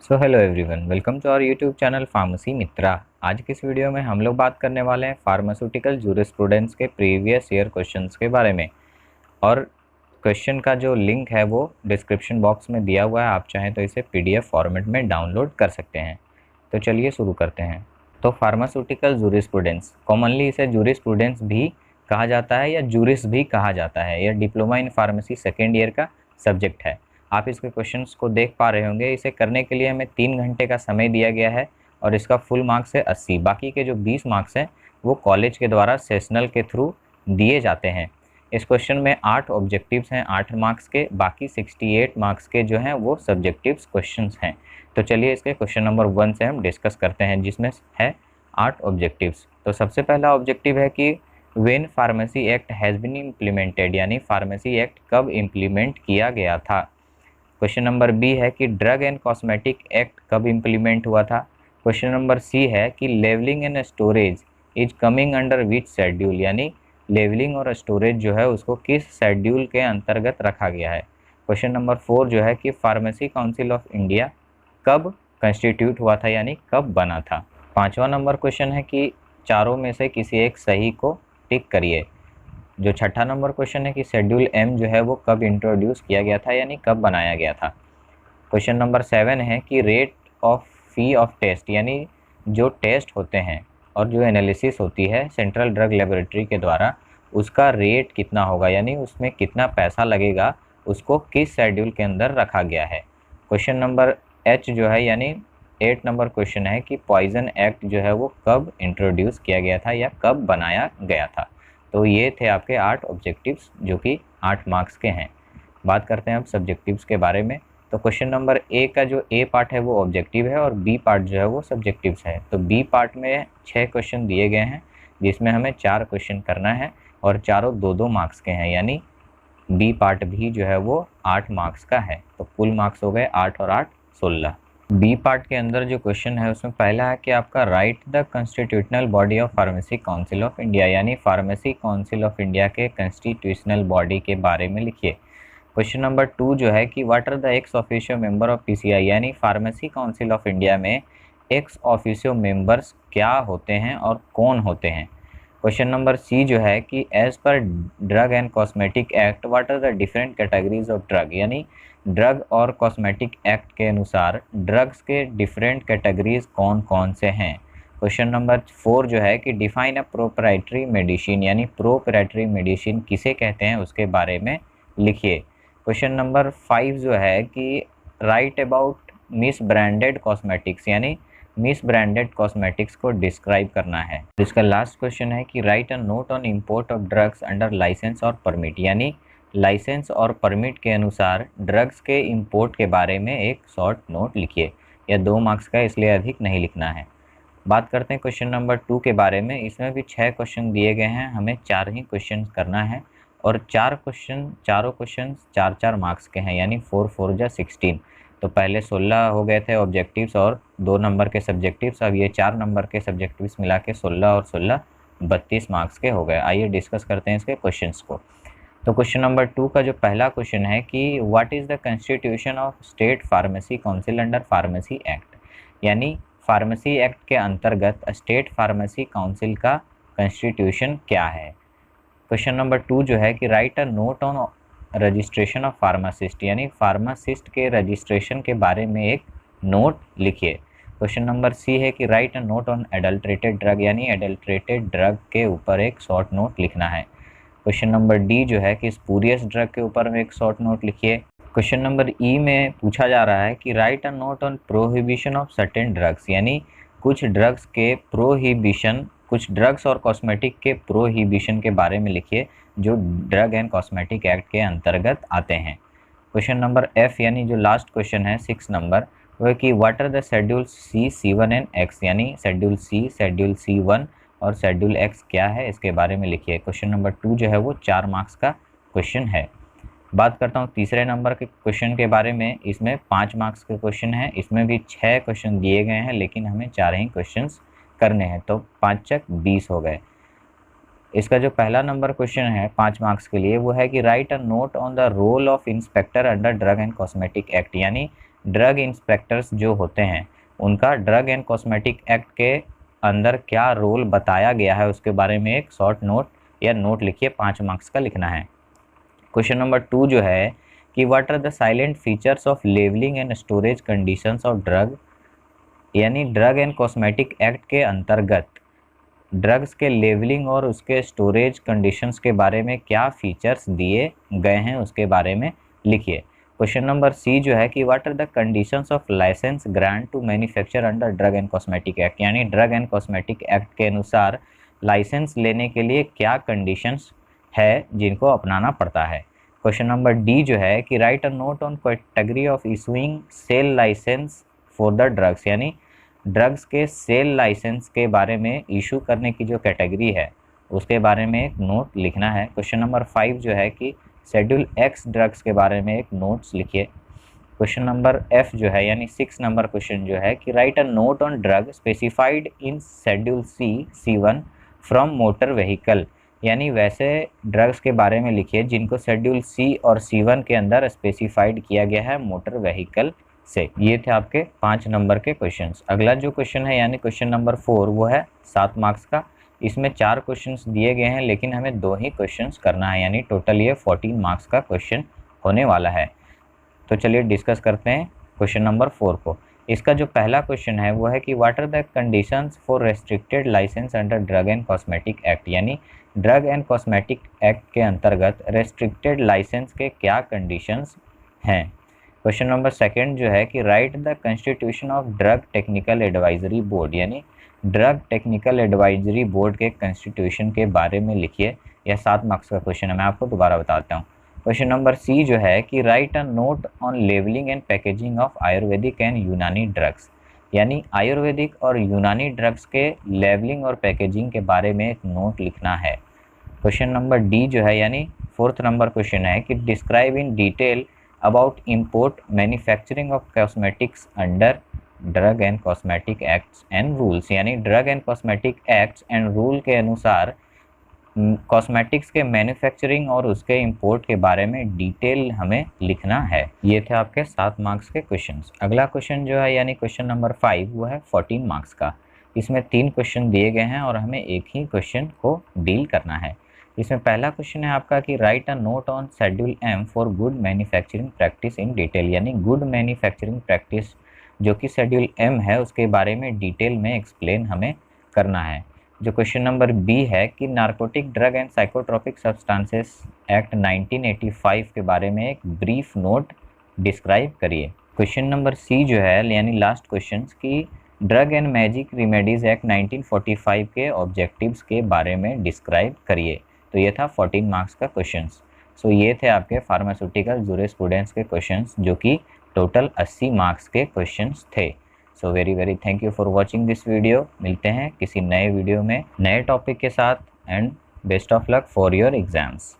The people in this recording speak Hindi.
So hello everyone, welcome to our YouTube channel pharmacy Mitra. आज की इस वीडियो में हम लोग बात करने वाले हैं फार्मास्यूटिकल जूरिस्प्रूडेंस के प्रीवियस ईयर क्वेश्चंस के बारे में। और क्वेश्चन का जो लिंक है वो डिस्क्रिप्शन बॉक्स में दिया हुआ है, आप चाहें तो इसे पीडीएफ फॉर्मेट में डाउनलोड कर सकते हैं। तो चलिए शुरू करते हैं। तो फार्मास्यूटिकल जूरिस्प्रूडेंस, कॉमनली इसे जूरिस्प्रूडेंस भी कहा जाता है या जूरिस भी कहा जाता है। यह diploma in pharmacy second year का सब्जेक्ट है। आप इसके क्वेश्चंस को देख पा रहे होंगे। इसे करने के लिए हमें 3 घंटे का समय दिया गया है और इसका फुल मार्क्स है 80। बाकी के जो 20 मार्क्स हैं वो कॉलेज के द्वारा सेशनल के थ्रू दिए जाते हैं। इस क्वेश्चन में 8 ऑब्जेक्टिव्स हैं 8 मार्क्स के, बाकी 68 मार्क्स के जो हैं वो सब्जेक्टिव्स क्वेश्चंस हैं। तो चलिए इसके क्वेश्चन नंबर 1 से हम डिस्कस करते हैं, जिसमें है 8 ऑब्जेक्टिव्स। तो सबसे पहला ऑब्जेक्टिव है कि when pharmacy act has been implemented, यानी फार्मेसी एक्ट कब इम्प्लीमेंट किया गया था। क्वेश्चन नंबर बी है कि ड्रग एंड कॉस्मेटिक एक्ट कब इम्प्लीमेंट हुआ था। क्वेश्चन नंबर सी है कि labelling and storage is coming under which schedule, यानी लेवलिंग और स्टोरेज जो है उसको किस शेड्यूल के अंतर्गत रखा गया है। क्वेश्चन नंबर 4 जो है कि फार्मेसी काउंसिल ऑफ इंडिया कब कंस्टिट्यूट हुआ था, यानी कब बना था। पाँचवा नंबर क्वेश्चन है कि चारों में से किसी एक सही को टिक करिए। जो छठा नंबर क्वेश्चन है कि शेड्यूल एम जो है वो कब इंट्रोड्यूस किया गया था, यानी कब बनाया गया था। क्वेश्चन नंबर 7 है कि rate of fee of test, यानी जो टेस्ट होते हैं और जो एनालिसिस होती है सेंट्रल ड्रग लेबोरेटरी के द्वारा, उसका रेट कितना होगा, यानी उसमें कितना पैसा लगेगा, उसको किस शेड्यूल के अंदर रखा गया है। क्वेश्चन नंबर एच जो है यानी 8 नंबर क्वेश्चन है कि पॉइजन एक्ट जो है वो कब इंट्रोड्यूस किया गया था या कब बनाया गया था। तो ये थे आपके 8 ऑब्जेक्टिव्स जो कि 8 मार्क्स के हैं। बात करते हैं अब सब्जेक्टिव्स के बारे में। तो क्वेश्चन नंबर ए का जो ए पार्ट है वो ऑब्जेक्टिव है और बी पार्ट जो है वो सब्जेक्टिव्स है। तो बी पार्ट में 6 क्वेश्चन दिए गए हैं, जिसमें हमें 4 क्वेश्चन करना है और चारों 2-2 मार्क्स के हैं, यानी बी पार्ट भी जो है वो 8 मार्क्स का है। तो कुल मार्क्स हो गए 8 और 8 16। बी पार्ट के अंदर जो क्वेश्चन है उसमें पहला है कि आपका right the constitutional body of pharmacy council of India, यानी फार्मेसी काउंसिल ऑफ इंडिया के कॉन्स्टिट्यूशनल बॉडी के बारे में लिखिए। क्वेश्चन नंबर 2 जो है कि what are the ex officio member of PCI, यानी फार्मेसी काउंसिल ऑफ इंडिया में एक्स ऑफिशियो मेंबर्स क्या होते हैं और कौन होते हैं। क्वेश्चन नंबर सी जो है कि as per drug and cosmetic act what are the different categories of drug, यानी ड्रग और कॉस्मेटिक एक्ट के अनुसार ड्रग्स के डिफरेंट कैटेगरीज कौन कौन से हैं। क्वेश्चन नंबर 4 जो है कि डिफाइन अ प्रोप्राइटरी मेडिसिन, यानी प्रोप्राइटरी मेडिसिन किसे कहते हैं उसके बारे में लिखिए। क्वेश्चन नंबर 5 जो है कि write about misbranded cosmetics, यानी मिस ब्रांडेड कॉस्मेटिक्स को डिस्क्राइब करना है। इसका लास्ट क्वेश्चन है कि write a note on import of drugs under licence और परमिट, यानी लाइसेंस और परमिट के अनुसार ड्रग्स के इंपोर्ट के बारे में एक शॉर्ट नोट लिखिए। यह 2 मार्क्स का, इसलिए अधिक नहीं लिखना है। बात करते हैं क्वेश्चन नंबर 2 के बारे में। इसमें भी 6 क्वेश्चन दिए गए हैं, हमें 4 ही क्वेश्चन करना है और चारों क्वेश्चन 4-4 मार्क्स के हैं, यानी 4-4 = 16। तो पहले 16 हो गए थे ऑब्जेक्टिव्स और 2 नंबर के सब्जेक्टिव्स, अब ये 4 नंबर के सब्जेक्टिव्स मिला के 16 और 16 32 मार्क्स के हो गए। आइए डिस्कस करते हैं इसके क्वेश्चंस को। तो क्वेश्चन नंबर 2 का जो पहला क्वेश्चन है कि what is the constitution of state pharmacy council under pharmacy act, यानी फार्मेसी एक्ट के अंतर्गत स्टेट फार्मेसी काउंसिल का कंस्टिट्यूशन क्या है। क्वेश्चन नंबर 2 जो है कि write a note on registration of pharmacist, यानी फार्मासिस्ट के रजिस्ट्रेशन के बारे में एक नोट लिखिए। क्वेश्चन नंबर सी है कि write a note on adulterated drug, यानी एडल्ट्रेटेड ड्रग के ऊपर एक शॉर्ट नोट लिखना है। क्वेश्चन नंबर डी जो है कि स्पूरियस ड्रग के ऊपर में एक शॉर्ट नोट लिखिए। क्वेश्चन नंबर ई में पूछा जा रहा है कि write a note on prohibition of certain drugs, यानी कुछ ड्रग्स के प्रोहिबिशन, कुछ ड्रग्स और कॉस्मेटिक के प्रोहिबिशन के बारे में लिखिए जो ड्रग एंड कॉस्मेटिक एक्ट के अंतर्गत आते हैं। क्वेश्चन नंबर एफ यानी जो लास्ट क्वेश्चन है 6 नंबर, वह कि what are the schedule C, C1 and X, यानी शेड्यूल सी, शेड्यूल C1 और शेड्यूल एक्स क्या है इसके बारे में लिखिए। क्वेश्चन नंबर 2 जो है वो 4 मार्क्स का क्वेश्चन है। बात करता हूँ तीसरे नंबर के क्वेश्चन के बारे में। इसमें 5 मार्क्स के क्वेश्चन है, इसमें भी 6 क्वेश्चन दिए गए हैं लेकिन हमें 4 ही क्वेश्चंस करने हैं, तो 5 × 20 हो गए। इसका जो पहला नंबर क्वेश्चन है 5 मार्क्स के लिए वो है कि write a note on the role of inspector under drug and cosmetic act, यानी ड्रग इंस्पेक्टर्स जो होते हैं उनका ड्रग एंड कॉस्मेटिक एक्ट के अंदर क्या रोल बताया गया है उसके बारे में एक शॉर्ट नोट या नोट लिखिए, 5 मार्क्स का लिखना है। क्वेश्चन नंबर 2 जो है कि what are the salient features of labelling and storage conditions of drug, यानी ड्रग एंड कॉस्मेटिक एक्ट के अंतर्गत ड्रग्स के लेवलिंग और उसके स्टोरेज कंडीशंस के बारे में क्या फीचर्स दिए गए हैं उसके बारे में लिखिए। क्वेश्चन नंबर सी जो है कि what are the conditions of licence grant to manufacture under drug and cosmetic act, यानी ड्रग एंड कॉस्मेटिक एक्ट के अनुसार लाइसेंस लेने के लिए क्या कंडीशंस है जिनको अपनाना पड़ता है। क्वेश्चन नंबर डी जो है कि write a note on category of issuing sale licence for the drugs, यानी ड्रग्स के सेल लाइसेंस के बारे में इशू करने की जो कैटेगरी है उसके बारे में एक नोट लिखना है। क्वेश्चन नंबर 5 जो है कि शेड्यूल एक्स ड्रग्स के बारे में एक नोट्स लिखिए। क्वेश्चन नंबर एफ जो है यानी 6 नंबर क्वेश्चन जो है कि write a note on drug specified in schedule C1 from motor vehicle, यानी वैसे ड्रग्स के बारे में लिखिए जिनको शेड्यूल C और C1 के अंदर स्पेसिफाइड किया गया है मोटर व्हीकल से। ये थे आपके 5 नंबर के क्वेश्चंस। अगला जो क्वेश्चन है यानी क्वेश्चन नंबर 4 वो है 7 मार्क्स का। इसमें 4 क्वेश्चंस दिए गए हैं लेकिन हमें 2 ही क्वेश्चंस करना है, यानी टोटल ये 14 मार्क्स का क्वेश्चन होने वाला है। तो चलिए डिस्कस करते हैं क्वेश्चन नंबर 4 को। इसका जो पहला क्वेश्चन है वो है कि what are the conditions for restricted licence under drug and cosmetic act, यानी ड्रग एंड कॉस्मेटिक एक्ट के अंतर्गत रेस्ट्रिक्टेड लाइसेंस के क्या कंडीशंस हैं। क्वेश्चन नंबर 2 जो है कि right the constitution of drug technical advisory board, यानी ड्रग टेक्निकल एडवाइजरी बोर्ड के कंस्टिट्यूशन के बारे में लिखिए। यह 7 मार्क्स का क्वेश्चन है, मैं आपको दोबारा बताता हूँ। क्वेश्चन नंबर सी जो है कि write a note on labelling and packaging of Ayurvedic and Unani drugs, यानी आयुर्वेदिक और यूनानी ड्रग्स के लेवलिंग और पैकेजिंग के बारे में एक नोट लिखना है। क्वेश्चन नंबर डी जो है यानी 4th नंबर क्वेश्चन है कि describe in detail about import manufacturing of cosmetics under drug and cosmetic acts and rules, यानी drug and cosmetic acts and rule के अनुसार कॉस्मेटिक्स के मैन्युफैक्चरिंग और उसके इंपोर्ट के बारे में डिटेल हमें लिखना है। ये थे आपके 7 मार्क्स के क्वेश्चंस। अगला क्वेश्चन जो है यानी क्वेश्चन नंबर 5 वो है 14 मार्क्स का। इसमें 3 क्वेश्चन दिए गए हैं और हमें एक ही क्वेश्चन को डील करना है। इसमें पहला क्वेश्चन है आपका कि write a note on schedule M for good manufacturing practice in detail, यानी गुड मैन्युफैक्चरिंग प्रैक्टिस जो कि शेड्यूल एम है उसके बारे में डिटेल में एक्सप्लेन हमें करना है। जो क्वेश्चन नंबर बी है कि narcotic drug and psychotropic substances act 1985 के बारे में एक ब्रीफ नोट डिस्क्राइब करिए। क्वेश्चन नंबर सी जो है यानी लास्ट क्वेश्चन की drug and magic remedies act 1945 के ऑब्जेक्टिव्स के बारे में डिस्क्राइब करिए। तो ये था 14 मार्क्स का क्वेश्चंस। सो ये थे आपके फार्मास्यूटिकल जूरिस्प्रूडेंस के क्वेश्चंस जो कि टोटल 80 मार्क्स के क्वेश्चंस थे। So very thank you for watching this video. मिलते हैं किसी नए वीडियो में नए टॉपिक के साथ and best of luck for your exams.